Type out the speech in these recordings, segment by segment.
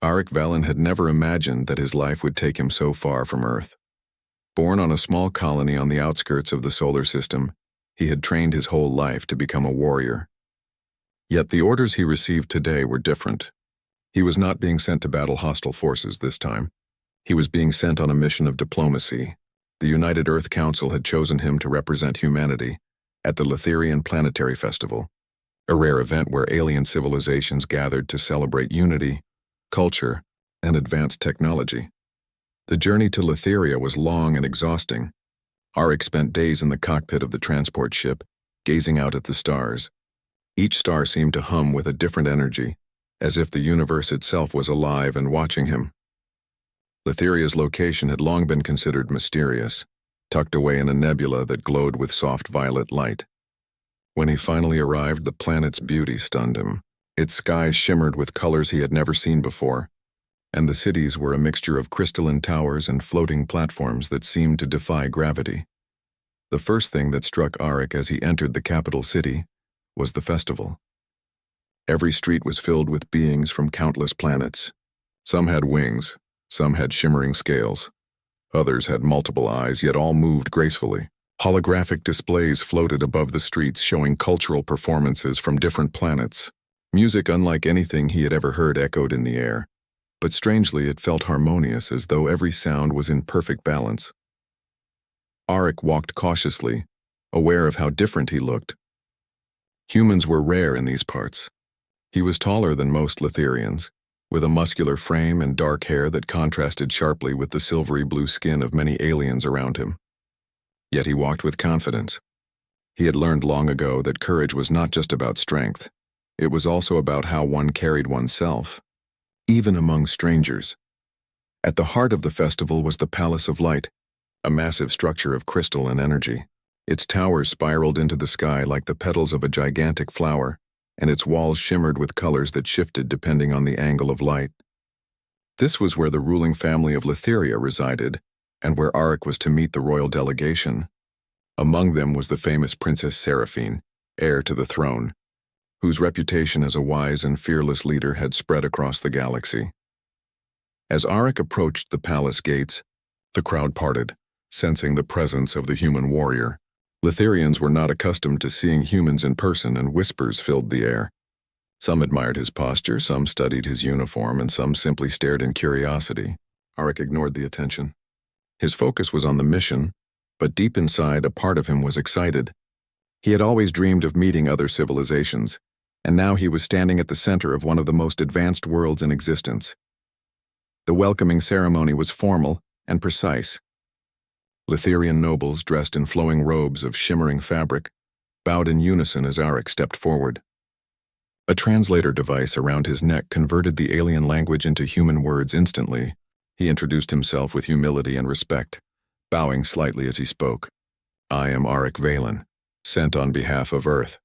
Arik Velen had never imagined that his life would take him so far from Earth. Born on a small colony on the outskirts of the solar system, he had trained his whole life to become a warrior. Yet the orders he received today were different. He was not being sent to battle hostile forces this time. He was being sent on a mission of diplomacy. The United Earth Council had chosen him to represent humanity at the Letherian Planetary Festival, a rare event where alien civilizations gathered to celebrate unity, culture, and advanced technology. The journey to Letheria was long and exhausting. Arik spent days in the cockpit of the transport ship, gazing out at the stars. Each star seemed to hum with a different energy, as if the universe itself was alive and watching him. Letheria's location had long been considered mysterious, tucked away in a nebula that glowed with soft violet light. When he finally arrived, the planet's beauty stunned him. Its sky shimmered with colors he had never seen before, and the cities were a mixture of crystalline towers and floating platforms that seemed to defy gravity. The first thing that struck Arik as he entered the capital city was the festival. Every street was filled with beings from countless planets. Some had wings, some had shimmering scales. Others had multiple eyes, yet all moved gracefully. Holographic displays floated above the streets showing cultural performances from different planets. Music unlike anything he had ever heard echoed in the air, but strangely it felt harmonious, as though every sound was in perfect balance. Arik walked cautiously, aware of how different he looked. Humans were rare in these parts. He was taller than most Letherians, with a muscular frame and dark hair that contrasted sharply with the silvery blue skin of many aliens around him. Yet he walked with confidence. He had learned long ago that courage was not just about strength. It was also about how one carried oneself, even among strangers. At the heart of the festival was the Palace of Light, a massive structure of crystal and energy. Its towers spiraled into the sky like the petals of a gigantic flower, and its walls shimmered with colors that shifted depending on the angle of light. This was where the ruling family of Letheria resided, and where Arik was to meet the royal delegation. Among them was the famous Princess Seraphine, heir to the throne, whose reputation as a wise and fearless leader had spread across the galaxy. As Arik approached the palace gates, the crowd parted, sensing the presence of the human warrior. Letherians were not accustomed to seeing humans in person, and whispers filled the air. Some admired his posture, some studied his uniform, and some simply stared in curiosity. Arik ignored the attention. His focus was on the mission, but deep inside, a part of him was excited. He had always dreamed of meeting other civilizations, and now he was standing at the center of one of the most advanced worlds in existence. The welcoming ceremony was formal and precise. Letherian nobles, dressed in flowing robes of shimmering fabric, bowed in unison as Arik stepped forward. A translator device around his neck converted the alien language into human words instantly. He introduced himself with humility and respect, bowing slightly as he spoke. "I am Arik Velen, sent on behalf of Earth.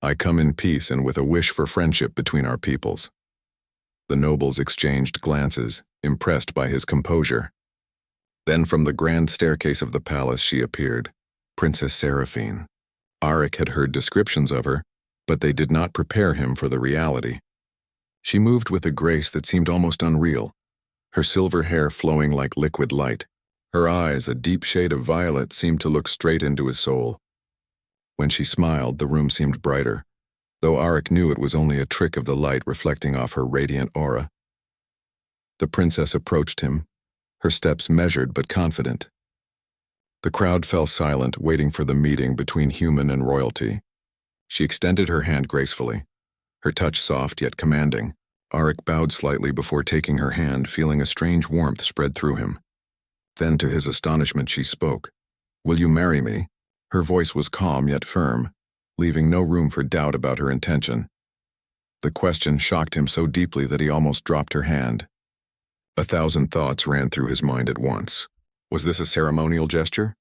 I come in peace and with a wish for friendship between our peoples." The nobles exchanged glances, impressed by his composure. Then from the grand staircase of the palace she appeared, Princess Seraphine. Arik had heard descriptions of her, but they did not prepare him for the reality. She moved with a grace that seemed almost unreal, her silver hair flowing like liquid light. Her eyes, a deep shade of violet, seemed to look straight into his soul. When she smiled, the room seemed brighter, though Arik knew it was only a trick of the light reflecting off her radiant aura. The princess approached him, her steps measured but confident. The crowd fell silent, waiting for the meeting between human and royalty. She extended her hand gracefully, her touch soft yet commanding. Arik bowed slightly before taking her hand, feeling a strange warmth spread through him. Then, to his astonishment, she spoke. "Will you marry me?" Her voice was calm yet firm, leaving no room for doubt about her intention. The question shocked him so deeply that he almost dropped her hand. 1,000 thoughts ran through his mind at once. Was this a ceremonial gesture?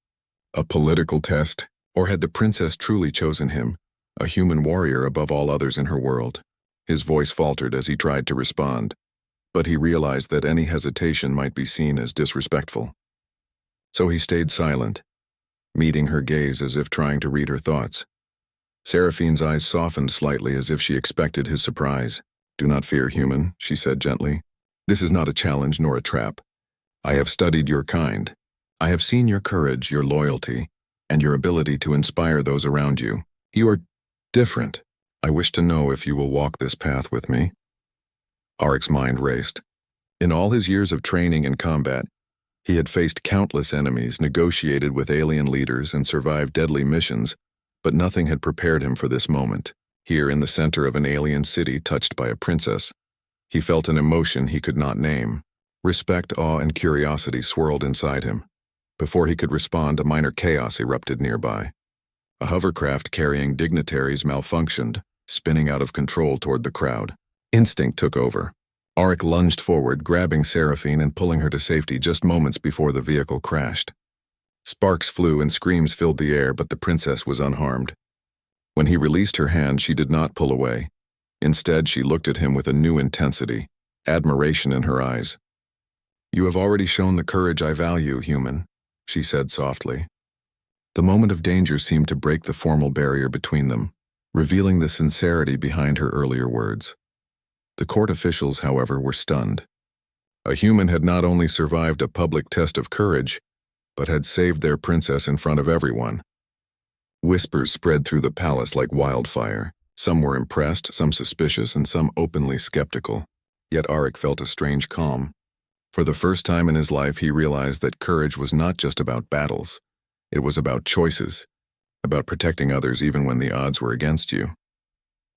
A political test? Or had the princess truly chosen him, a human warrior above all others in her world? His voice faltered as he tried to respond, but he realized that any hesitation might be seen as disrespectful. So he stayed silent, meeting her gaze as if trying to read her thoughts. Seraphine's eyes softened slightly as if she expected his surprise. "Do not fear, human," she said gently. This is not a challenge nor a trap. I have studied your kind. I have seen your courage, your loyalty, and your ability to inspire those around you. You are different. I wish to know if you will walk this path with me." Aric's mind raced. In all his years of training and combat, he had faced countless enemies, negotiated with alien leaders, and survived deadly missions, but nothing had prepared him for this moment. Here in the center of an alien city touched by a princess, he felt an emotion he could not name. Respect, awe, and curiosity swirled inside him. Before he could respond, a minor chaos erupted nearby. A hovercraft carrying dignitaries malfunctioned, spinning out of control toward the crowd. Instinct took over. Aric lunged forward, grabbing Seraphine and pulling her to safety just moments before the vehicle crashed. Sparks flew and screams filled the air, but the princess was unharmed. When he released her hand, she did not pull away. Instead, she looked at him with a new intensity, admiration in her eyes. "You have already shown the courage I value, human," she said softly. The moment of danger seemed to break the formal barrier between them, revealing the sincerity behind her earlier words. The court officials, however, were stunned. A human had not only survived a public test of courage, but had saved their princess in front of everyone. Whispers spread through the palace like wildfire. Some were impressed, some suspicious, and some openly skeptical. Yet Aric felt a strange calm. For the first time in his life, he realized that courage was not just about battles. It was about choices, about protecting others even when the odds were against you.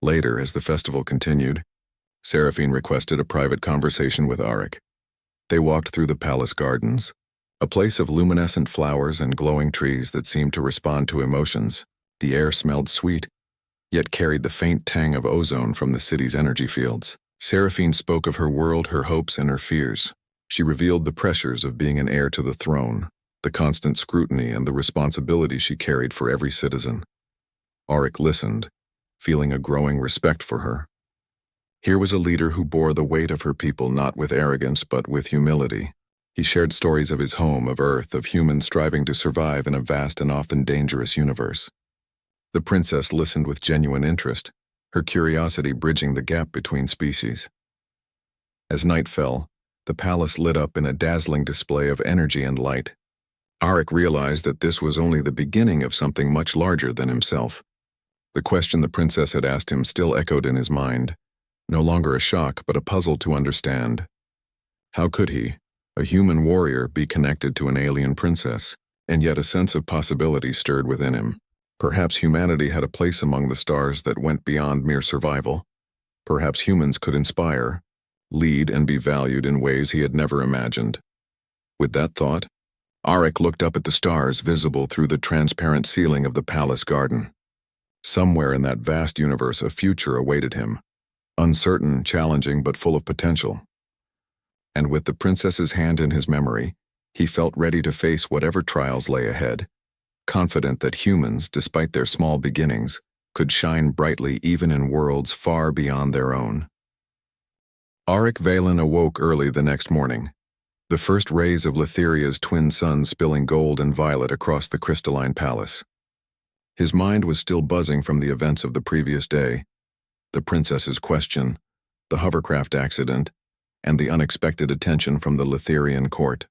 Later, as the festival continued, Seraphine requested a private conversation with Aric. They walked through the palace gardens, a place of luminescent flowers and glowing trees that seemed to respond to emotions. The air smelled sweet, yet carried the faint tang of ozone from the city's energy fields. Seraphine spoke of her world, her hopes, and her fears. She revealed the pressures of being an heir to the throne, the constant scrutiny and the responsibility she carried for every citizen. Aric listened, feeling a growing respect for her. Here was a leader who bore the weight of her people not with arrogance but with humility. He shared stories of his home, of Earth, of humans striving to survive in a vast and often dangerous universe. The princess listened with genuine interest, her curiosity bridging the gap between species. As night fell, the palace lit up in a dazzling display of energy and light. Aric realized that this was only the beginning of something much larger than himself. The question the princess had asked him still echoed in his mind, no longer a shock but a puzzle to understand. How could he, a human warrior, be connected to an alien princess? And yet a sense of possibility stirred within him. Perhaps humanity had a place among the stars that went beyond mere survival. Perhaps humans could inspire, lead, and be valued in ways he had never imagined. With that thought, Aric looked up at the stars visible through the transparent ceiling of the palace garden. Somewhere in that vast universe a future awaited him, uncertain, challenging, but full of potential. And with the princess's hand in his memory, he felt ready to face whatever trials lay ahead, confident that humans, despite their small beginnings, could shine brightly even in worlds far beyond their own. Aric Valen awoke early the next morning, the first rays of Letheria's twin suns spilling gold and violet across the crystalline palace. His mind was still buzzing from the events of the previous day, the princess's question, the hovercraft accident, and the unexpected attention from the Letherian court.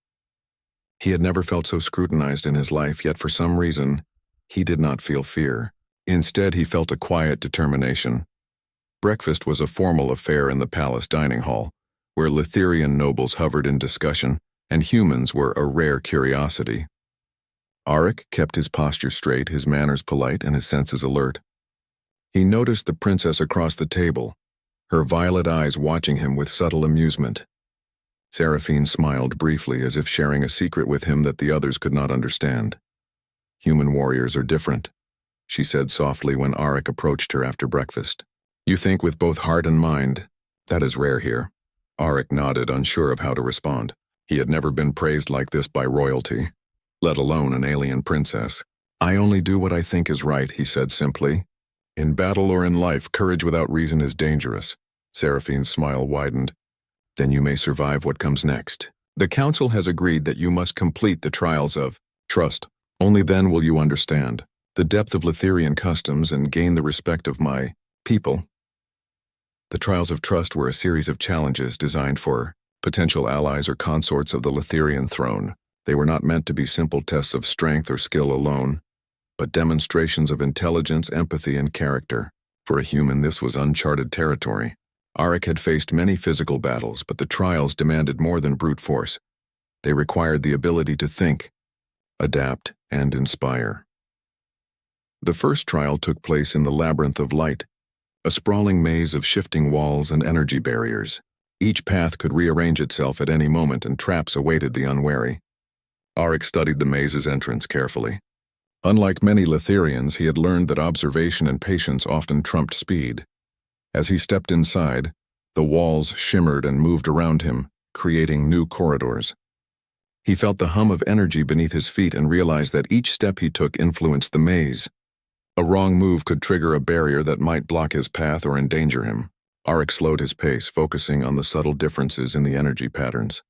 He had never felt so scrutinized in his life, yet for some reason, he did not feel fear. Instead, he felt a quiet determination. Breakfast was a formal affair in the palace dining hall, where Letherian nobles hovered in discussion, and humans were a rare curiosity. Aric kept his posture straight, his manners polite, and his senses alert. He noticed the princess across the table, her violet eyes watching him with subtle amusement. Seraphine smiled briefly as if sharing a secret with him that the others could not understand. "Human warriors are different," she said softly when Aric approached her after breakfast. "You think with both heart and mind. That is rare here." Aric nodded, unsure of how to respond. He had never been praised like this by royalty, let alone an alien princess. "I only do what I think is right," he said simply. "In battle or in life, courage without reason is dangerous." Seraphine's smile widened. "Then you may survive what comes next. The council has agreed that you must complete the trials of trust. Only then will you understand the depth of Letherian customs and gain the respect of my people." The trials of trust were a series of challenges designed for potential allies or consorts of the Letherian throne. They were not meant to be simple tests of strength or skill alone, but demonstrations of intelligence, empathy, and character. For a human, this was uncharted territory. Arik had faced many physical battles, but the trials demanded more than brute force. They required the ability to think, adapt, and inspire. The first trial took place in the Labyrinth of Light, a sprawling maze of shifting walls and energy barriers. Each path could rearrange itself at any moment, and traps awaited the unwary. Arik studied the maze's entrance carefully. Unlike many Letherians, he had learned that observation and patience often trumped speed. As he stepped inside, the walls shimmered and moved around him, creating new corridors. He felt the hum of energy beneath his feet and realized that each step he took influenced the maze. A wrong move could trigger a barrier that might block his path or endanger him. Arik slowed his pace, focusing on the subtle differences in the energy patterns.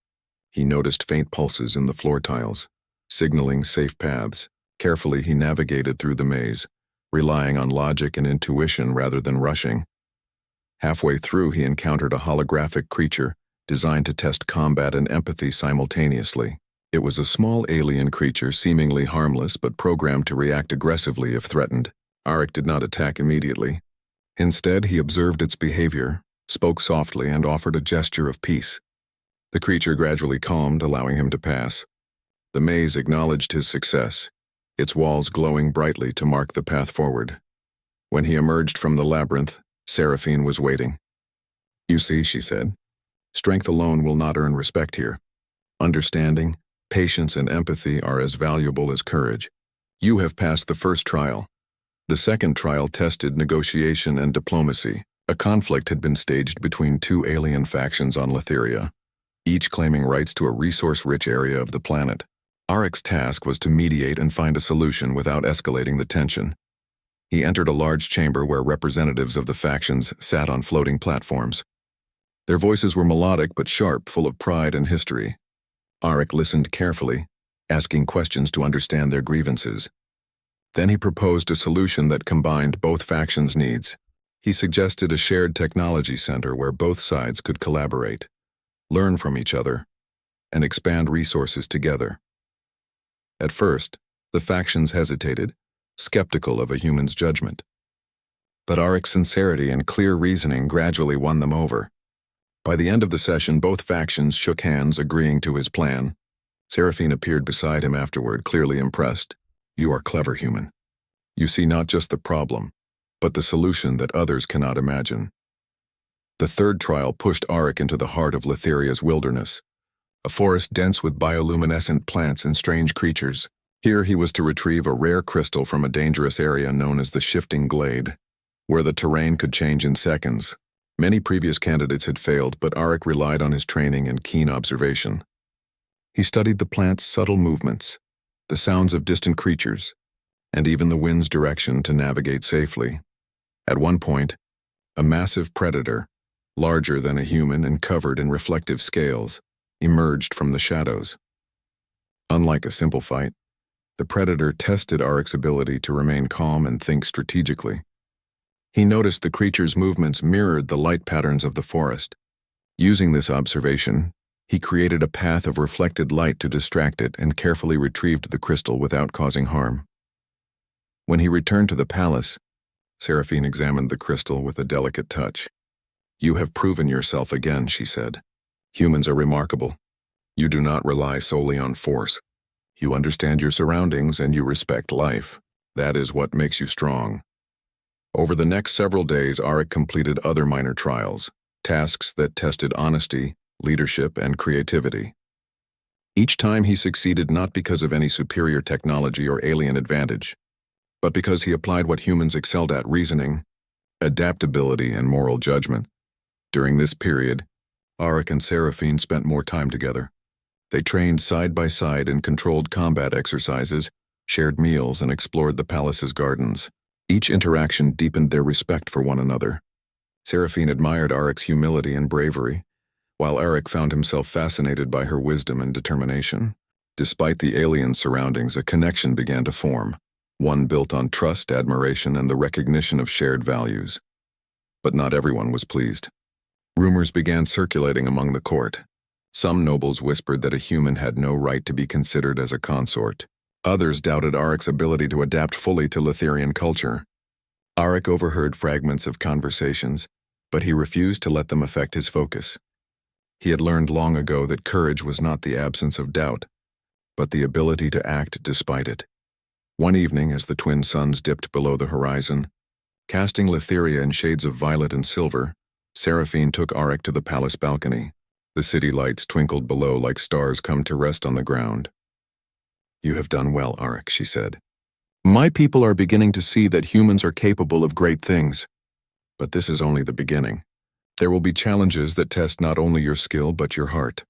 He noticed faint pulses in the floor tiles, signaling safe paths. Carefully, he navigated through the maze, relying on logic and intuition rather than rushing. Halfway through, he encountered a holographic creature designed to test combat and empathy simultaneously. It was a small alien creature, seemingly harmless but programmed to react aggressively if threatened. Arik did not attack immediately. Instead, he observed its behavior, spoke softly, and offered a gesture of peace. The creature gradually calmed, allowing him to pass. The maze acknowledged his success, its walls glowing brightly to mark the path forward. When he emerged from the labyrinth, Seraphine was waiting. "You see," she said, "strength alone will not earn respect here. Understanding, patience, and empathy are as valuable as courage. You have passed the first trial. The second trial tested negotiation and diplomacy. A conflict had been staged between two alien factions on Letheria, each claiming rights to a resource-rich area of the planet. Arik's task was to mediate and find a solution without escalating the tension. He entered a large chamber where representatives of the factions sat on floating platforms. Their voices were melodic but sharp, full of pride and history. Arik listened carefully, asking questions to understand their grievances. Then he proposed a solution that combined both factions' needs. He suggested a shared technology center where both sides could collaborate, learn from each other, and expand resources together. At first, the factions hesitated, skeptical of a human's judgment. But Arik's sincerity and clear reasoning gradually won them over. By the end of the session, both factions shook hands, agreeing to his plan. Seraphine appeared beside him afterward, clearly impressed. "You are clever, human. You see not just the problem, but the solution that others cannot imagine." The third trial pushed Arik into the heart of Letheria's wilderness, a forest dense with bioluminescent plants and strange creatures. Here he was to retrieve a rare crystal from a dangerous area known as the Shifting Glade, where the terrain could change in seconds. Many previous candidates had failed, but Arik relied on his training and keen observation. He studied the plant's subtle movements, the sounds of distant creatures, and even the wind's direction to navigate safely. At one point, a massive predator, larger than a human and covered in reflective scales, emerged from the shadows. Unlike a simple fight, the predator tested Arik's ability to remain calm and think strategically. He noticed the creature's movements mirrored the light patterns of the forest. Using this observation, he created a path of reflected light to distract it and carefully retrieved the crystal without causing harm. When he returned to the palace, Seraphine examined the crystal with a delicate touch. "You have proven yourself again," she said. "Humans are remarkable. You do not rely solely on force. You understand your surroundings and you respect life. That is what makes you strong." Over the next several days, Arik completed other minor trials, tasks that tested honesty, leadership, and creativity. Each time he succeeded not because of any superior technology or alien advantage, but because he applied what humans excelled at: reasoning, adaptability, and moral judgment. During this period, Arik and Seraphine spent more time together. They trained side by side in controlled combat exercises, shared meals, and explored the palace's gardens. Each interaction deepened their respect for one another. Seraphine admired Arik's humility and bravery, while Arik found himself fascinated by her wisdom and determination. Despite the alien surroundings, a connection began to form, one built on trust, admiration, and the recognition of shared values. But not everyone was pleased. Rumors began circulating among the court. Some nobles whispered that a human had no right to be considered as a consort. Others doubted Aric's ability to adapt fully to Letherian culture. Aric overheard fragments of conversations, but he refused to let them affect his focus. He had learned long ago that courage was not the absence of doubt, but the ability to act despite it. One evening, as the twin suns dipped below the horizon, casting Letheria in shades of violet and silver, Seraphine took Aric to the palace balcony. The city lights twinkled below like stars come to rest on the ground. "You have done well, Aric," she said. "My people are beginning to see that humans are capable of great things. But this is only the beginning. There will be challenges that test not only your skill but your heart."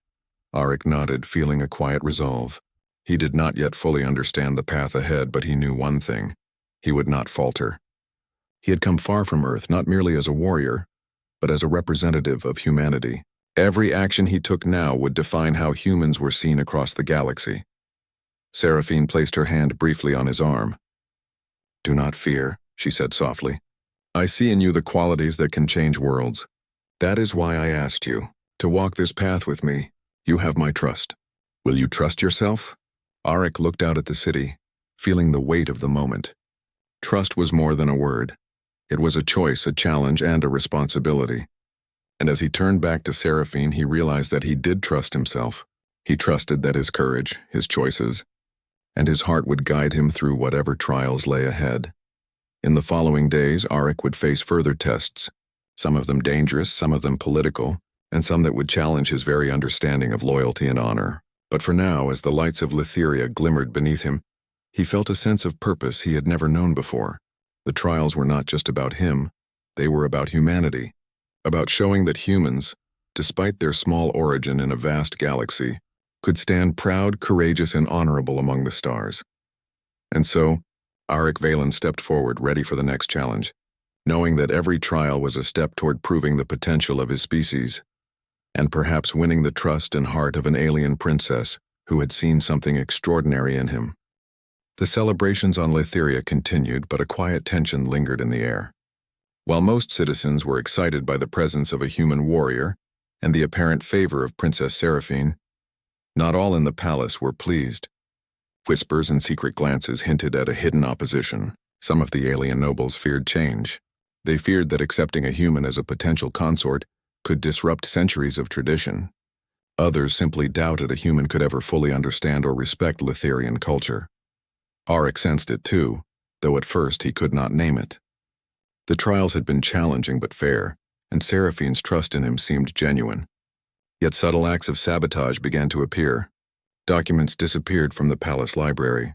Aric nodded, feeling a quiet resolve. He did not yet fully understand the path ahead, but he knew one thing: he would not falter. He had come far from Earth not merely as a warrior, but as a representative of humanity. Every action he took now would define how humans were seen across the galaxy. Seraphine placed her hand briefly on his arm. "Do not fear," she said softly. "I see in you the qualities that can change worlds. That is why I asked you to walk this path with me. You have my trust. Will you trust yourself?" Aric looked out at the city, feeling the weight of the moment. Trust was more than a word. It was a choice, a challenge, and a responsibility. And as he turned back to Seraphine, he realized that he did trust himself. He trusted that his courage, his choices, and his heart would guide him through whatever trials lay ahead. In the following days, Aric would face further tests, some of them dangerous, some of them political, and some that would challenge his very understanding of loyalty and honor. But for now, as the lights of Letheria glimmered beneath him, he felt a sense of purpose he had never known before. The trials were not just about him, they were about humanity, about showing that humans, despite their small origin in a vast galaxy, could stand proud, courageous, and honorable among the stars. And so, Aric Valen stepped forward, ready for the next challenge, knowing that every trial was a step toward proving the potential of his species, and perhaps winning the trust and heart of an alien princess who had seen something extraordinary in him. The celebrations on Letheria continued, but a quiet tension lingered in the air. While most citizens were excited by the presence of a human warrior and the apparent favor of Princess Seraphine, not all in the palace were pleased. Whispers and secret glances hinted at a hidden opposition. Some of the alien nobles feared change. They feared that accepting a human as a potential consort could disrupt centuries of tradition. Others simply doubted a human could ever fully understand or respect Letherian culture. Aric sensed it too, though at first he could not name it. The trials had been challenging but fair, and Seraphine's trust in him seemed genuine. Yet subtle acts of sabotage began to appear. Documents disappeared from the palace library.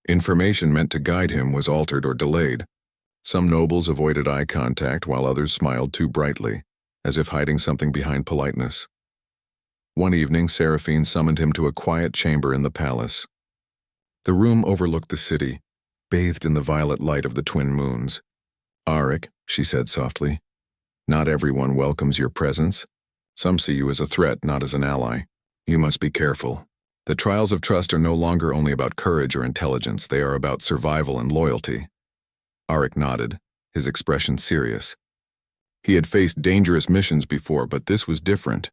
Information meant to guide him was altered or delayed. Some nobles avoided eye contact while others smiled too brightly, as if hiding something behind politeness. One evening, Seraphine summoned him to a quiet chamber in the palace. The room overlooked the city, bathed in the violet light of the twin moons. "Aric," she said softly, "not everyone welcomes your presence. Some see you as a threat, not as an ally. You must be careful. The trials of trust are no longer only about courage or intelligence, they are about survival and loyalty." Aric nodded, his expression serious. He had faced dangerous missions before, but this was different.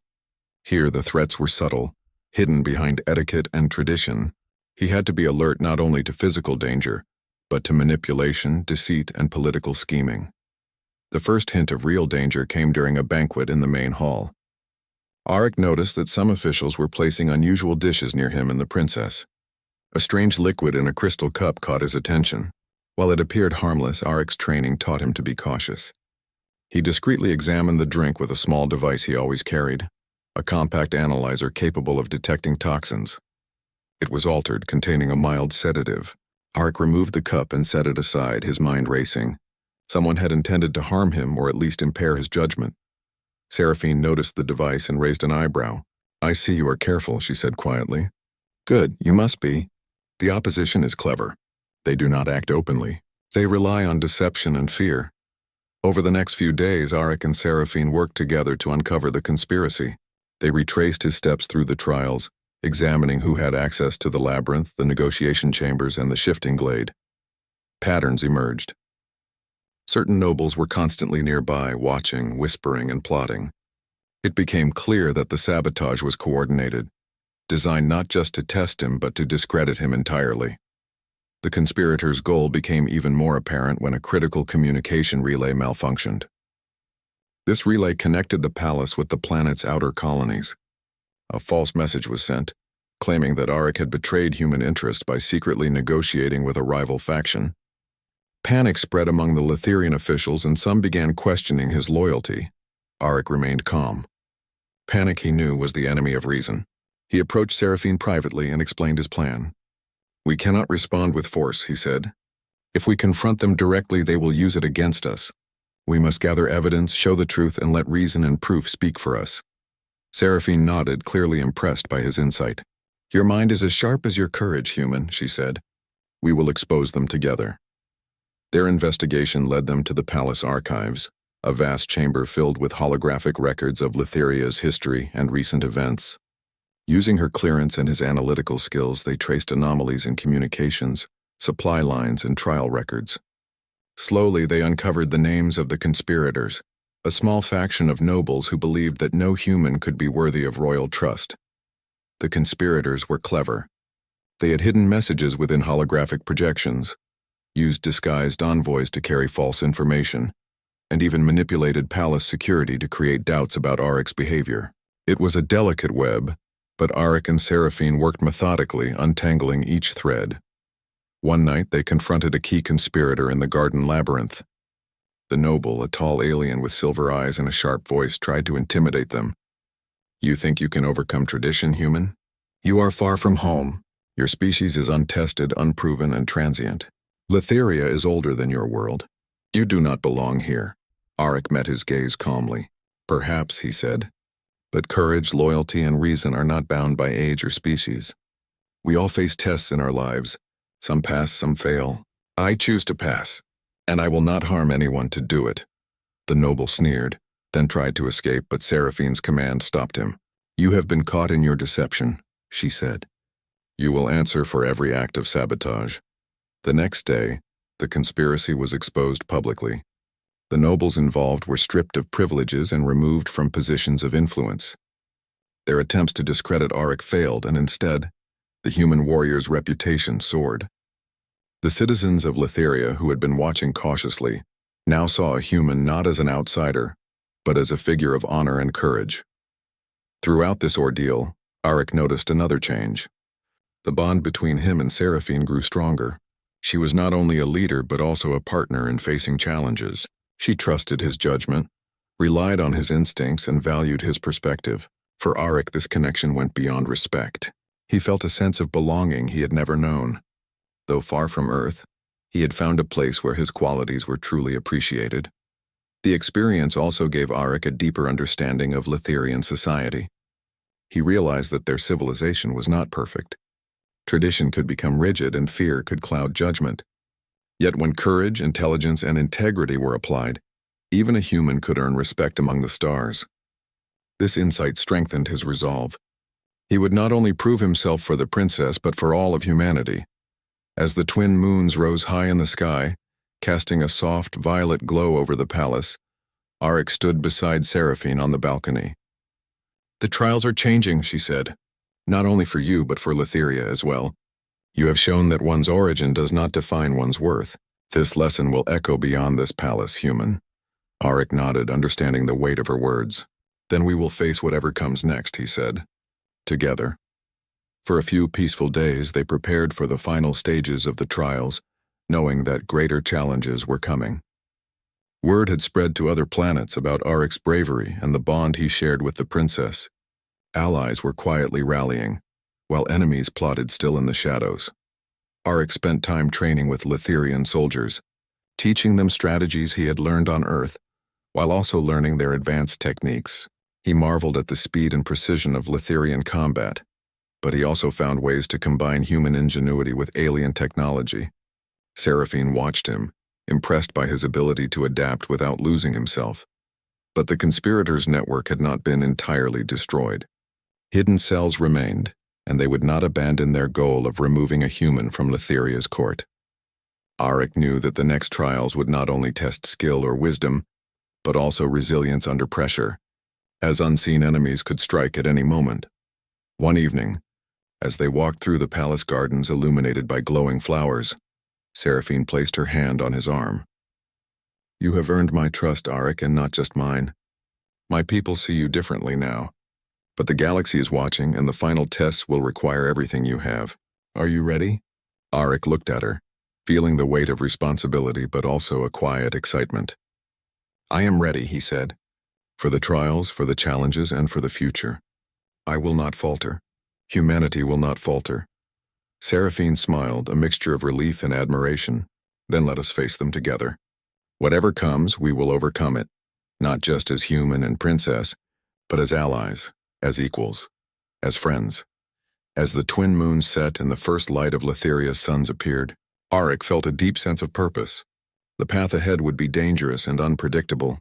Here the threats were subtle, hidden behind etiquette and tradition. He had to be alert not only to physical danger, but to manipulation, deceit, and political scheming. The first hint of real danger came during a banquet in the main hall. Aric noticed that some officials were placing unusual dishes near him and the princess. A strange liquid in a crystal cup caught his attention. While it appeared harmless, Aric's training taught him to be cautious. He discreetly examined the drink with a small device he always carried, a compact analyzer capable of detecting toxins. It was altered, containing a mild sedative. Aric removed the cup and set it aside, his mind racing. Someone had intended to harm him or at least impair his judgment. Seraphine noticed the device and raised an eyebrow. "I see you are careful," she said quietly. "Good, you must be. The opposition is clever. They do not act openly. They rely on deception and fear." Over the next few days, Aric and Seraphine worked together to uncover the conspiracy. They retraced his steps through the trials, examining who had access to the labyrinth, the negotiation chambers, and the shifting glade. Patterns emerged. Certain nobles were constantly nearby, watching, whispering, and plotting. It became clear that the sabotage was coordinated, designed not just to test him but to discredit him entirely. The conspirators' goal became even more apparent when a critical communication relay malfunctioned. This relay connected the palace with the planet's outer colonies. A false message was sent, claiming that Arik had betrayed human interest by secretly negotiating with a rival faction. Panic spread among the Letherian officials and some began questioning his loyalty. Arik remained calm. Panic, he knew, was the enemy of reason. He approached Seraphine privately and explained his plan. "We cannot respond with force," he said. "If we confront them directly, they will use it against us. We must gather evidence, show the truth, and let reason and proof speak for us." Seraphine nodded, clearly impressed by his insight. "Your mind is as sharp as your courage, human," she said. "We will expose them together." Their investigation led them to the palace archives, a vast chamber filled with holographic records of Letheria's history and recent events. Using her clearance and his analytical skills, they traced anomalies in communications, supply lines, and trial records. Slowly, they uncovered the names of the conspirators, a small faction of nobles who believed that no human could be worthy of royal trust. The conspirators were clever. They had hidden messages within holographic projections, used disguised envoys to carry false information, and even manipulated palace security to create doubts about Arik's behavior. It was a delicate web, but Arik and Seraphine worked methodically, untangling each thread. One night, they confronted a key conspirator in the garden labyrinth. The noble, a tall alien with silver eyes and a sharp voice, tried to intimidate them. "You think you can overcome tradition, human? You are far from home. Your species is untested, unproven, and transient. Letheria is older than your world. You do not belong here." Arik met his gaze calmly. "Perhaps," he said, "but courage, loyalty, and reason are not bound by age or species. We all face tests in our lives. Some pass, some fail. I choose to pass, and I will not harm anyone to do it." The noble sneered, then tried to escape, but Seraphine's command stopped him. "You have been caught in your deception," she said. "You will answer for every act of sabotage." The next day, the conspiracy was exposed publicly. The nobles involved were stripped of privileges and removed from positions of influence. Their attempts to discredit Arik failed, and instead, the human warrior's reputation soared. The citizens of Letheria, who had been watching cautiously, now saw a human not as an outsider, but as a figure of honor and courage. Throughout this ordeal, Arik noticed another change. The bond between him and Seraphine grew stronger. She was not only a leader but also a partner in facing challenges. She trusted his judgment, relied on his instincts, and valued his perspective. For Arik, this connection went beyond respect. He felt a sense of belonging he had never known. Though far from Earth, he had found a place where his qualities were truly appreciated. The experience also gave Arik a deeper understanding of Letherian society. He realized that their civilization was not perfect. Tradition could become rigid and fear could cloud judgment. Yet when courage, intelligence, and integrity were applied, even a human could earn respect among the stars. This insight strengthened his resolve. He would not only prove himself for the princess but for all of humanity. As the twin moons rose high in the sky, casting a soft violet glow over the palace, Arik stood beside Seraphine on the balcony. "The trials are changing," she said. "Not only for you, but for Letheria as well. You have shown that one's origin does not define one's worth. This lesson will echo beyond this palace, human." Arik nodded, understanding the weight of her words. "Then we will face whatever comes next," he said. Together. For a few peaceful days, they prepared for the final stages of the trials, knowing that greater challenges were coming. Word had spread to other planets about Arik's bravery and the bond he shared with the princess. Allies were quietly rallying, while enemies plotted still in the shadows. Arik spent time training with Letherian soldiers, teaching them strategies he had learned on Earth, while also learning their advanced techniques. He marveled at the speed and precision of Letherian combat, but he also found ways to combine human ingenuity with alien technology. Seraphine watched him, impressed by his ability to adapt without losing himself. But the conspirators' network had not been entirely destroyed. Hidden cells remained, and they would not abandon their goal of removing a human from Letheria's court. Arik knew that the next trials would not only test skill or wisdom, but also resilience under pressure. as unseen enemies could strike at any moment. One evening, as they walked through the palace gardens illuminated by glowing flowers, Seraphine placed her hand on his arm. "You have earned my trust, Auric, and not just mine. My people see you differently now, but the galaxy is watching and the final tests will require everything you have. Are you ready?" Auric looked at her, feeling the weight of responsibility but also a quiet excitement. "I am ready," he said. "For the trials, for the challenges, and for the future. I will not falter. Humanity will not falter." Seraphine smiled, a mixture of relief and admiration. "Then let us face them together. Whatever comes, we will overcome it, not just as human and princess, but as allies, as equals, as friends." As the twin moons set and the first light of Letheria's suns appeared, Auric felt a deep sense of purpose. The path ahead would be dangerous and unpredictable.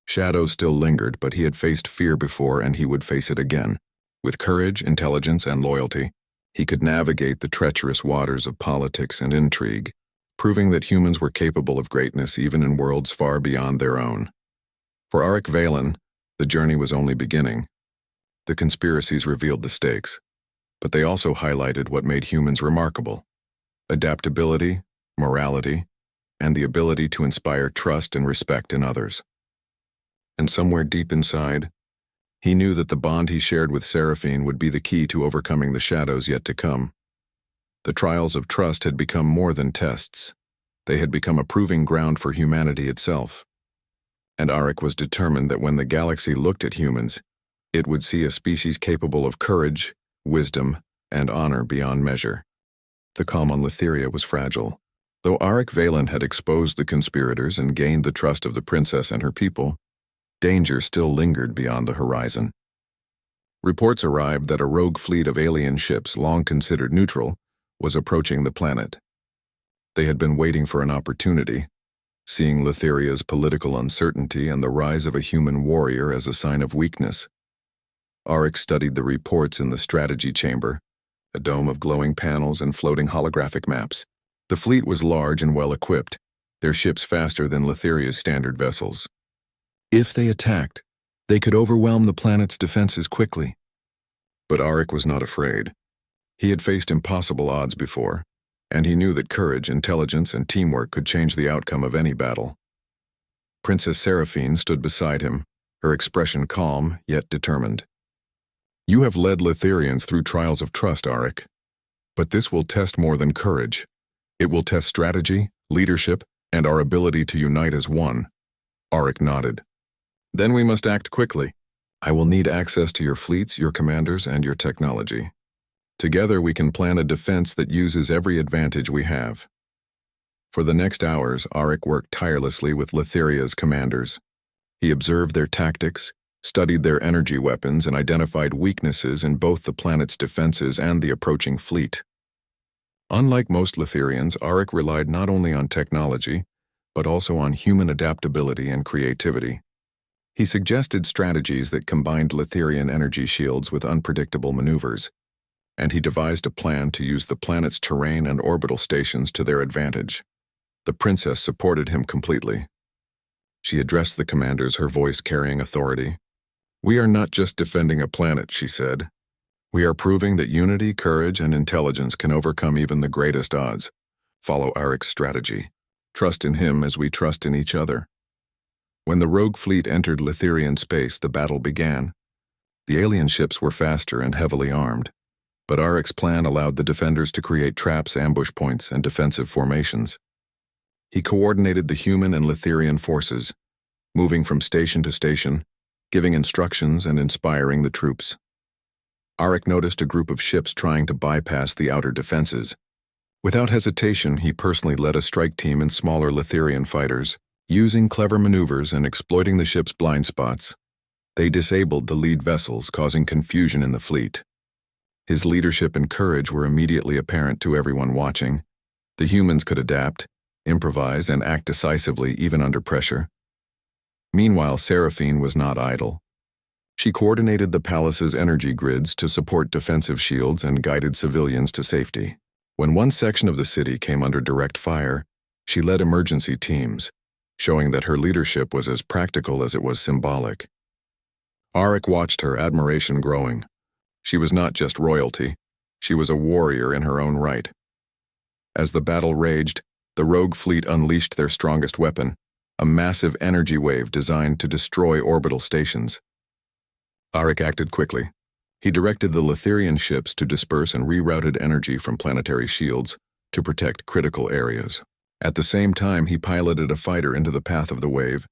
Shadows still lingered, but he had faced fear before and he would face it again. With courage, intelligence, and loyalty, he could navigate the treacherous waters of politics and intrigue, proving that humans were capable of greatness even in worlds far beyond their own. For Auric Valen, the journey was only beginning. The conspiracies revealed the stakes, but they also highlighted what made humans remarkable: adaptability, morality, and the ability to inspire trust and respect in others. And somewhere deep inside, he knew that the bond he shared with Seraphine would be the key to overcoming the shadows yet to come. The trials of trust had become more than tests. They had become a proving ground for humanity itself. And Auric was determined that when the galaxy looked at humans, it would see a species capable of courage, wisdom, and honor beyond measure. The calm on Letheria was fragile. Though Auric Valen had exposed the conspirators and gained the trust of the princess and her people, danger still lingered beyond the horizon. Reports arrived that a rogue fleet of alien ships, long considered neutral, was approaching the planet. They had been waiting for an opportunity, seeing Letheria's political uncertainty and the rise of a human warrior as a sign of weakness. Auric studied the reports in the strategy chamber, a dome of glowing panels and floating holographic maps. The fleet was large and well-equipped, their ships faster than Letheria's standard vessels. If they attacked, they could overwhelm the planet's defenses quickly. But Auric was not afraid. He had faced impossible odds before, and he knew that courage, intelligence, and teamwork could change the outcome of any battle. Princess Seraphine stood beside him, her expression calm yet determined. "You have led Letherians through trials of trust, Auric. But this will test more than courage. It will test strategy, leadership, and our ability to unite as one." Auric nodded. "Then we must act quickly. I will need access to your fleets, your commanders, and your technology. Together we can plan a defense that uses every advantage we have." For the next hours, Auric worked tirelessly with Letheria's commanders. He observed their tactics, studied their energy weapons, and identified weaknesses in both the planet's defenses and the approaching fleet. Unlike most Letherians, Auric relied not only on technology, but also on human adaptability and creativity. He suggested strategies that combined Letherian energy shields with unpredictable maneuvers, and he devised a plan to use the planet's terrain and orbital stations to their advantage. The princess supported him completely. She addressed the commanders, her voice carrying authority. "We are not just defending a planet," she said. "We are proving that unity, courage, and intelligence can overcome even the greatest odds. Follow Auric's strategy. Trust in him as we trust in each other." When the rogue fleet entered Letherian space, the battle began. The alien ships were faster and heavily armed, but Auric's plan allowed the defenders to create traps, ambush points, and defensive formations. He coordinated the human and Letherian forces, moving from station to station, giving instructions and inspiring the troops. Auric noticed a group of ships trying to bypass the outer defenses. Without hesitation, he personally led a strike team in smaller Letherian fighters. Using clever maneuvers and exploiting the ship's blind spots, they disabled the lead vessels, causing confusion in the fleet. His leadership and courage were immediately apparent to everyone watching. The humans could adapt, improvise, and act decisively even under pressure. Meanwhile, Seraphine was not idle. She coordinated the palace's energy grids to support defensive shields and guided civilians to safety. When one section of the city came under direct fire, she led emergency teams, showing that her leadership was as practical as it was symbolic. Auric watched her, admiration growing. She was not just royalty. She was a warrior in her own right. As the battle raged, the rogue fleet unleashed their strongest weapon, a massive energy wave designed to destroy orbital stations. Auric acted quickly. He directed the Letherian ships to disperse and rerouted energy from planetary shields to protect critical areas. At the same time, he piloted a fighter into the path of the wave,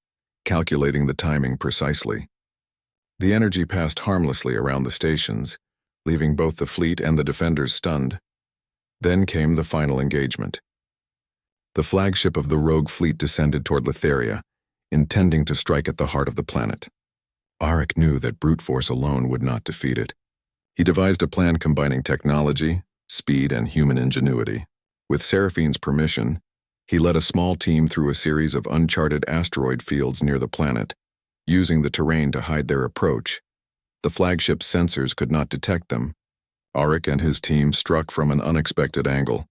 calculating the timing precisely. The energy passed harmlessly around the stations, leaving both the fleet and the defenders stunned. Then came the final engagement. The flagship of the rogue fleet descended toward Letheria, intending to strike at the heart of the planet. Auric knew that brute force alone would not defeat it. He devised a plan combining technology, speed, and human ingenuity. With Seraphine's permission, he led a small team through a series of uncharted asteroid fields near the planet, using the terrain to hide their approach. The flagship's sensors could not detect them. Auric and his team struck from an unexpected angle,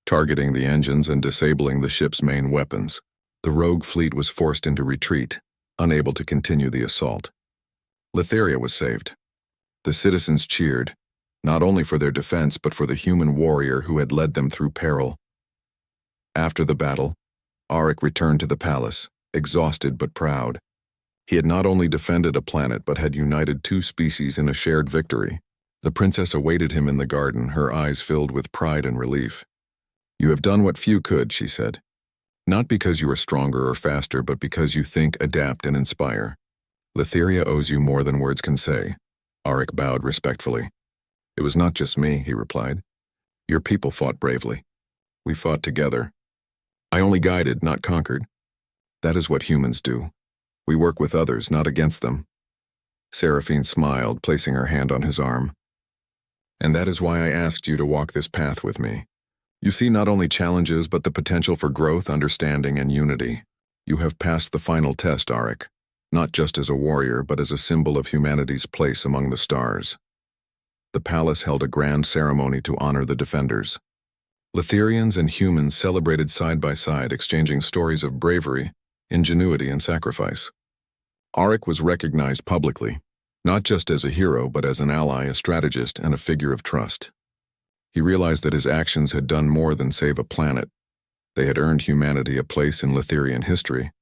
targeting the engines and disabling the ship's main weapons. The rogue fleet was forced into retreat, unable to continue the assault. Letheria was saved. The citizens cheered, not only for their defense but for the human warrior who had led them through peril. After the battle, Auric returned to the palace, exhausted but proud. He had not only defended a planet but had united two species in a shared victory. The princess awaited him in the garden, her eyes filled with pride and relief. "You have done what few could," she said. "Not because you are stronger or faster, but because you think, adapt, and inspire. Letheria owes you more than words can say." Auric bowed respectfully. "It was not just me," he replied. "Your people fought bravely. We fought together. I only guided, not conquered. That is what humans do. We work with others, not against them." Seraphine smiled, placing her hand on his arm. "And that is why I asked you to walk this path with me. You see not only challenges but the potential for growth, understanding, and unity. You have passed the final test, Auric, not just as a warrior but as a symbol of humanity's place among the stars." The palace held a grand ceremony to honor the defenders. Letherians and humans celebrated side by side, exchanging stories of bravery, ingenuity, and sacrifice. Auric was recognized publicly, not just as a hero but as an ally, a strategist, and a figure of trust. He realized that his actions had done more than save a planet. They had earned humanity a place in Letherian history.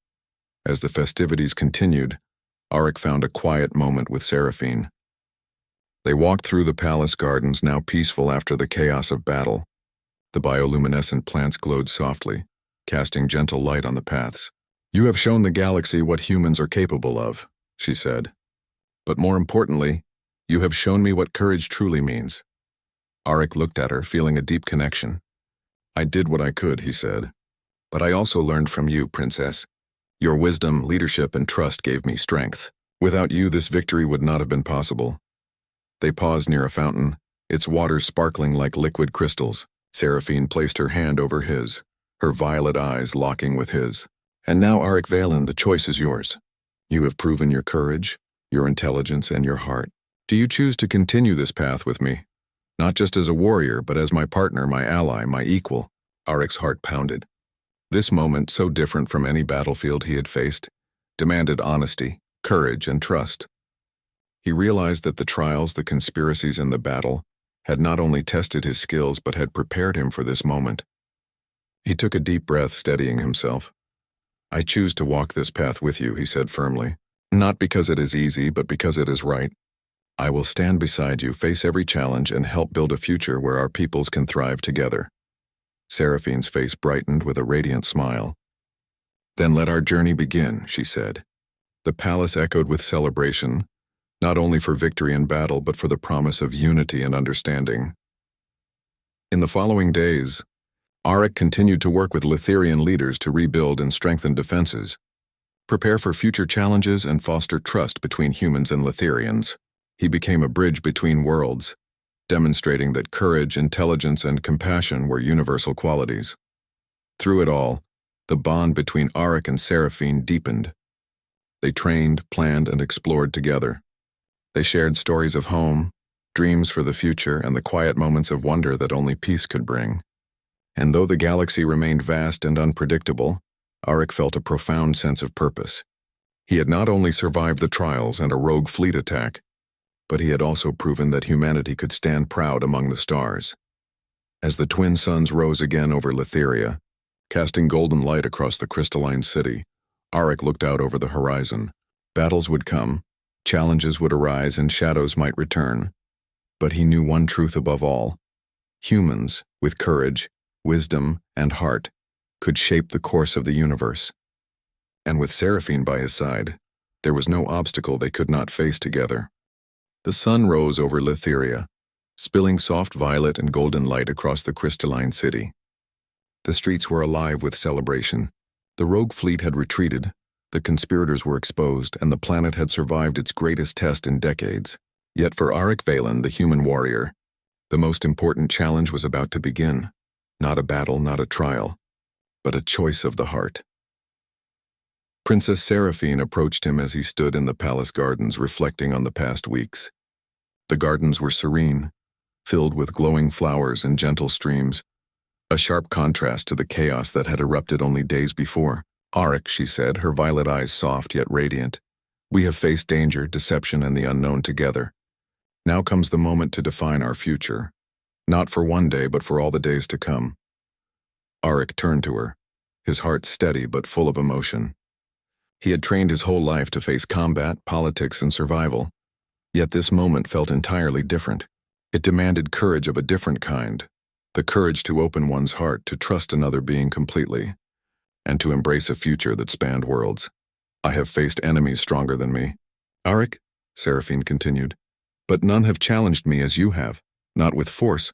As the festivities continued, Auric found a quiet moment with Seraphine. They walked through the palace gardens, now peaceful after the chaos of battle. The bioluminescent plants glowed softly, casting gentle light on the paths. "You have shown the galaxy what humans are capable of," she said. "But more importantly, you have shown me what courage truly means." Auric looked at her, feeling a deep connection. "I did what I could," he said. "But I also learned from you, Princess. Your wisdom, leadership, and trust gave me strength. Without you, this victory would not have been possible." They paused near a fountain, its waters sparkling like liquid crystals. Seraphine placed her hand over his, her violet eyes locking with his. "And now, Auric Valen, the choice is yours. You have proven your courage, your intelligence, and your heart. Do you choose to continue this path with me? Not just as a warrior, but as my partner, my ally, my equal?" Auric's heart pounded. This moment, so different from any battlefield he had faced, demanded honesty, courage, and trust. He realized that the trials, the conspiracies, and the battle had not only tested his skills but had prepared him for this moment. He took a deep breath, steadying himself. "I choose to walk this path with you," he said firmly. "Not because it is easy, but because it is right. I will stand beside you, face every challenge, and help build a future where our peoples can thrive together." Seraphine's face brightened with a radiant smile. "Then let our journey begin," she said. The palace echoed with celebration, not only for victory in battle but for the promise of unity and understanding. In the following days, Auric continued to work with Letherian leaders to rebuild and strengthen defenses, prepare for future challenges, and foster trust between humans and Letherians. He became a bridge between worlds, demonstrating that courage, intelligence, and compassion were universal qualities. Through it all, the bond between Auric and Seraphine deepened. They trained, planned, and explored together. They shared stories of home, dreams for the future, and the quiet moments of wonder that only peace could bring. And though the galaxy remained vast and unpredictable, Auric felt a profound sense of purpose. He had not only survived the trials and a rogue fleet attack, but he had also proven that humanity could stand proud among the stars. As the twin suns rose again over Letheria, casting golden light across the crystalline city, Arik looked out over the horizon. Battles would come, challenges would arise, and shadows might return. But he knew one truth above all. Humans, with courage, wisdom, and heart, could shape the course of the universe. And with Seraphine by his side, there was no obstacle they could not face together. The sun rose over Letheria, spilling soft violet and golden light across the crystalline city. The streets were alive with celebration. The rogue fleet had retreated, the conspirators were exposed, and the planet had survived its greatest test in decades. Yet for Arik Valen, the human warrior, the most important challenge was about to begin. Not a battle, not a trial, but a choice of the heart. Princess Seraphine approached him as he stood in the palace gardens, reflecting on the past weeks. The gardens were serene, filled with glowing flowers and gentle streams, a sharp contrast to the chaos that had erupted only days before. Arik, she said, her violet eyes soft yet radiant, we have faced danger, deception, and the unknown together. Now comes the moment to define our future, not for one day, but for all the days to come. Arik turned to her, his heart steady but full of emotion. He had trained his whole life to face combat, politics, and survival, yet this moment felt entirely different. It demanded courage of a different kind, the courage to open one's heart, to trust another being completely, and to embrace a future that spanned worlds. I have faced enemies stronger than me, Arik, Seraphine continued, but none have challenged me as you have, not with force,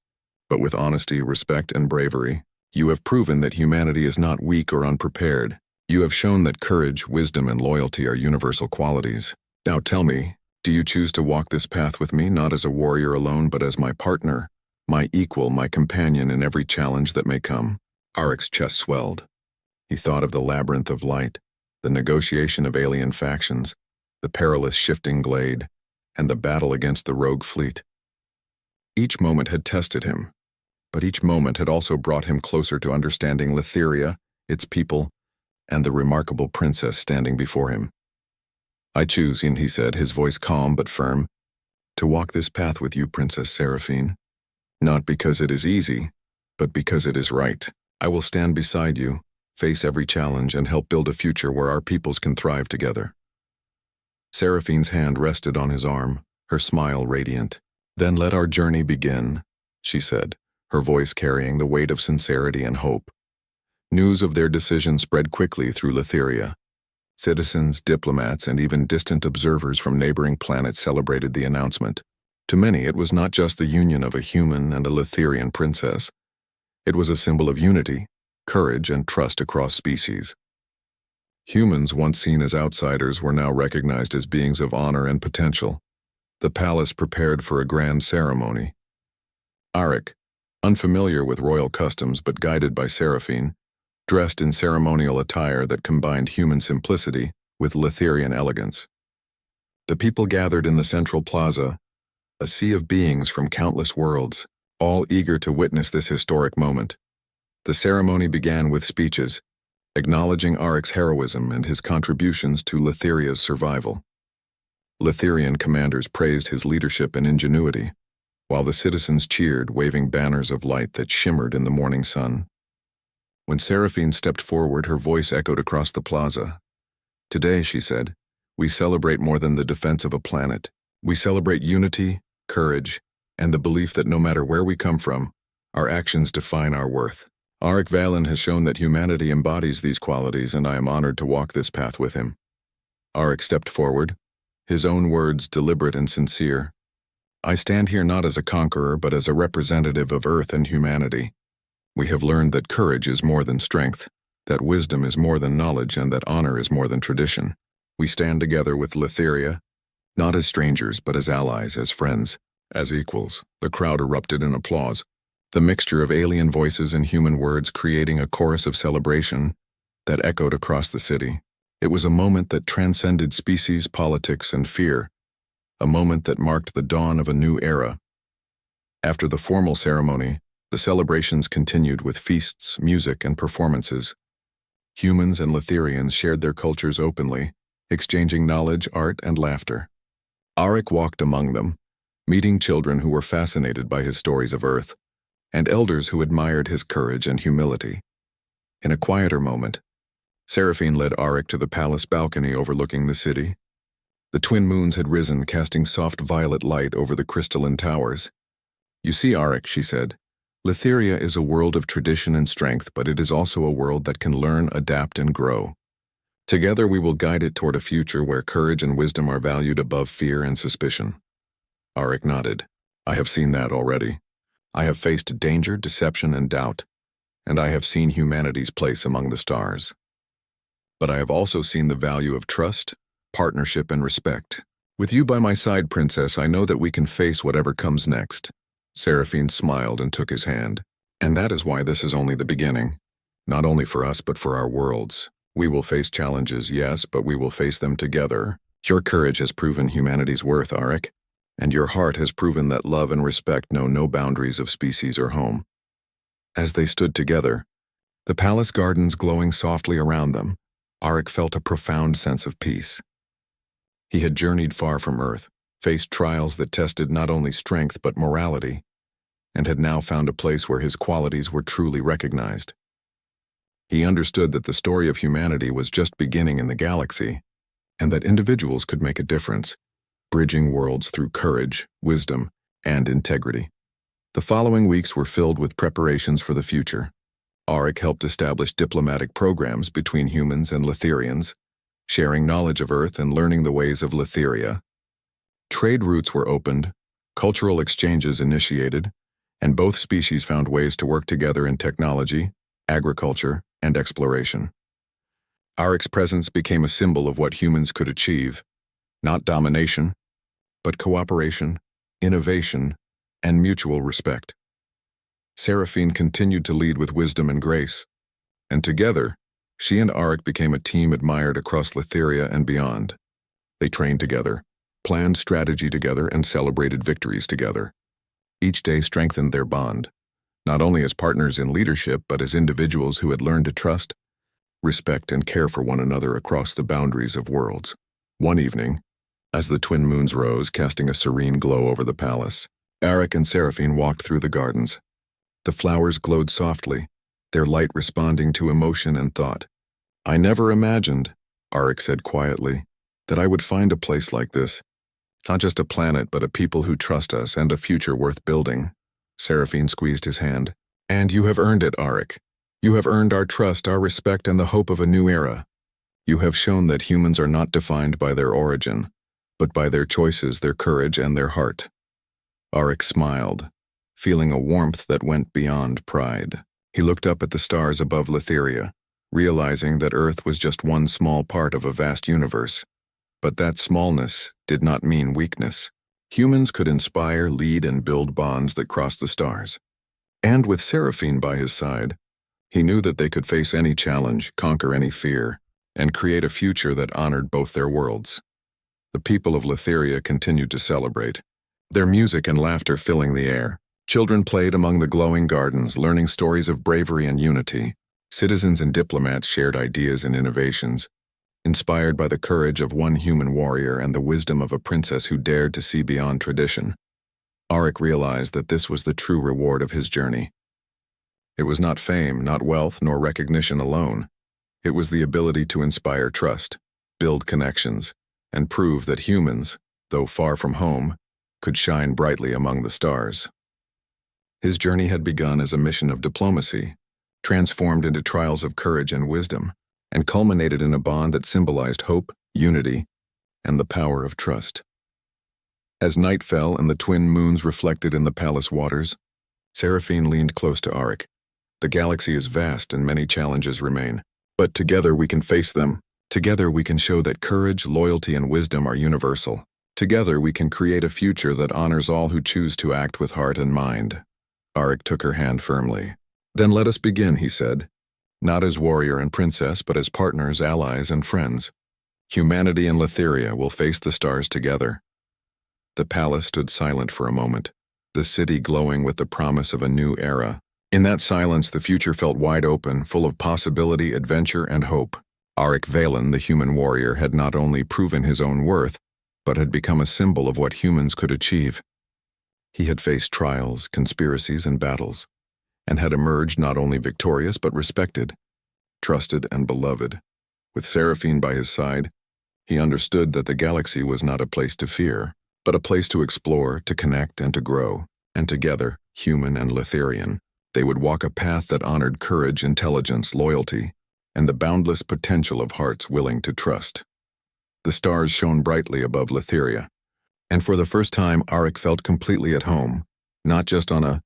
but with honesty, respect, and bravery. You have proven that humanity is not weak or unprepared. You have shown that courage, wisdom, and loyalty are universal qualities. Now tell me, do you choose to walk this path with me, not as a warrior alone, but as my partner, my equal, my companion in every challenge that may come? Arik's chest swelled. He thought of the labyrinth of light, the negotiation of alien factions, the perilous shifting glade, and the battle against the rogue fleet. Each moment had tested him, but each moment had also brought him closer to understanding Letheria, its people, and the remarkable princess standing before him. I choose, he said, his voice calm but firm, to walk this path with you, Princess Seraphine. Not because it is easy, but because it is right. I will stand beside you, face every challenge, and help build a future where our peoples can thrive together. Seraphine's hand rested on his arm, her smile radiant. Then let our journey begin, she said, her voice carrying the weight of sincerity and hope. News of their decision spread quickly through Letheria. Citizens, diplomats, and even distant observers from neighboring planets celebrated the announcement. To many, it was not just the union of a human and a Letherian princess. It was a symbol of unity, courage, and trust across species. Humans, once seen as outsiders, were now recognized as beings of honor and potential. The palace prepared for a grand ceremony. Arik, unfamiliar with royal customs but guided by Seraphine, dressed in ceremonial attire that combined human simplicity with Letherian elegance. The people gathered in the central plaza, a sea of beings from countless worlds, all eager to witness this historic moment. The ceremony began with speeches, acknowledging Arik's heroism and his contributions to Letheria's survival. Letherian commanders praised his leadership and ingenuity, while the citizens cheered, waving banners of light that shimmered in the morning sun. When Seraphine stepped forward, her voice echoed across the plaza. Today, she said, we celebrate more than the defense of a planet. We celebrate unity, courage, and the belief that no matter where we come from, our actions define our worth. Arik Valen has shown that humanity embodies these qualities, and I am honored to walk this path with him. Arik stepped forward, his own words deliberate and sincere. I stand here not as a conqueror, but as a representative of Earth and humanity. We have learned that courage is more than strength, that wisdom is more than knowledge, and that honor is more than tradition. We stand together with Letheria, not as strangers, but as allies, as friends, as equals. The crowd erupted in applause, the mixture of alien voices and human words creating a chorus of celebration that echoed across the city. It was a moment that transcended species, politics, and fear, a moment that marked the dawn of a new era. After the formal ceremony, the celebrations continued with feasts, music, and performances. Humans and Letherians shared their cultures openly, exchanging knowledge, art, and laughter. Arik walked among them, meeting children who were fascinated by his stories of Earth, and elders who admired his courage and humility. In a quieter moment, Seraphine led Arik to the palace balcony overlooking the city. The twin moons had risen, casting soft violet light over the crystalline towers. "You see, Arik," she said, "Letheria is a world of tradition and strength, but it is also a world that can learn, adapt, and grow. Together we will guide it toward a future where courage and wisdom are valued above fear and suspicion." Arik nodded. "I have seen that already. I have faced danger, deception, and doubt, and I have seen humanity's place among the stars. But I have also seen the value of trust, partnership, and respect. With you by my side, Princess, I know that we can face whatever comes next." Seraphine smiled and took his hand. "And that is why this is only the beginning. Not only for us, but for our worlds. We will face challenges, yes, but we will face them together. Your courage has proven humanity's worth, Arik, and your heart has proven that love and respect know no boundaries of species or home." As they stood together, the palace gardens glowing softly around them, Arik felt a profound sense of peace. He had journeyed far from Earth, faced trials that tested not only strength but morality, and had now found a place where his qualities were truly recognized. He understood that the story of humanity was just beginning in the galaxy, and that individuals could make a difference, bridging worlds through courage, wisdom, and integrity. The following weeks were filled with preparations for the future. Arik helped establish diplomatic programs between humans and Letherians, sharing knowledge of Earth and learning the ways of Letheria. Trade routes were opened, cultural exchanges initiated, and both species found ways to work together in technology, agriculture, and exploration. Arik's presence became a symbol of what humans could achieve, not domination, but cooperation, innovation, and mutual respect. Seraphine continued to lead with wisdom and grace, and together, she and Arik became a team admired across Letheria and beyond. They trained together, planned strategy together, and celebrated victories together. Each day strengthened their bond, not only as partners in leadership, but as individuals who had learned to trust, respect, and care for one another across the boundaries of worlds. One evening, as the twin moons rose, casting a serene glow over the palace, Arik and Seraphine walked through the gardens. The flowers glowed softly, their light responding to emotion and thought. "I never imagined," Arik said quietly, "that I would find a place like this. Not just a planet, but a people who trust us and a future worth building." Seraphine squeezed his hand. "And you have earned it, Arik. You have earned our trust, our respect, and the hope of a new era. You have shown that humans are not defined by their origin, but by their choices, their courage, and their heart." Arik smiled, feeling a warmth that went beyond pride. He looked up at the stars above Letheria, realizing that Earth was just one small part of a vast universe. But that smallness did not mean weakness. Humans could inspire, lead, and build bonds that crossed the stars. And with Seraphine by his side, he knew that they could face any challenge, conquer any fear, and create a future that honored both their worlds. The people of Letheria continued to celebrate, their music and laughter filling the air. Children played among the glowing gardens, learning stories of bravery and unity. Citizens and diplomats shared ideas and innovations, inspired by the courage of one human warrior and the wisdom of a princess who dared to see beyond tradition. Arik realized that this was the true reward of his journey. It was not fame, not wealth, nor recognition alone. It was the ability to inspire trust, build connections, and prove that humans, though far from home, could shine brightly among the stars. His journey had begun as a mission of diplomacy, transformed into trials of courage and wisdom, and culminated in a bond that symbolized hope, unity, and the power of trust. As night fell and the twin moons reflected in the palace waters, Seraphine leaned close to Arik. "The galaxy is vast and many challenges remain, but together we can face them. Together we can show that courage, loyalty, and wisdom are universal. Together we can create a future that honors all who choose to act with heart and mind." Arik took her hand firmly. "Then let us begin," he said. "Not as warrior and princess, but as partners, allies, and friends. Humanity and Letheria will face the stars together." The palace stood silent for a moment, the city glowing with the promise of a new era. In that silence, the future felt wide open, full of possibility, adventure, and hope. Arik Valen, the human warrior, had not only proven his own worth, but had become a symbol of what humans could achieve. He had faced trials, conspiracies, and battles, and had emerged not only victorious but respected, trusted, and beloved. With Seraphine by his side, he understood that the galaxy was not a place to fear, but a place to explore, to connect, and to grow. And together, human and Letherian, they would walk a path that honored courage, intelligence, loyalty, and the boundless potential of hearts willing to trust. The stars shone brightly above Letheria, and for the first time Arik felt completely at home, not just on a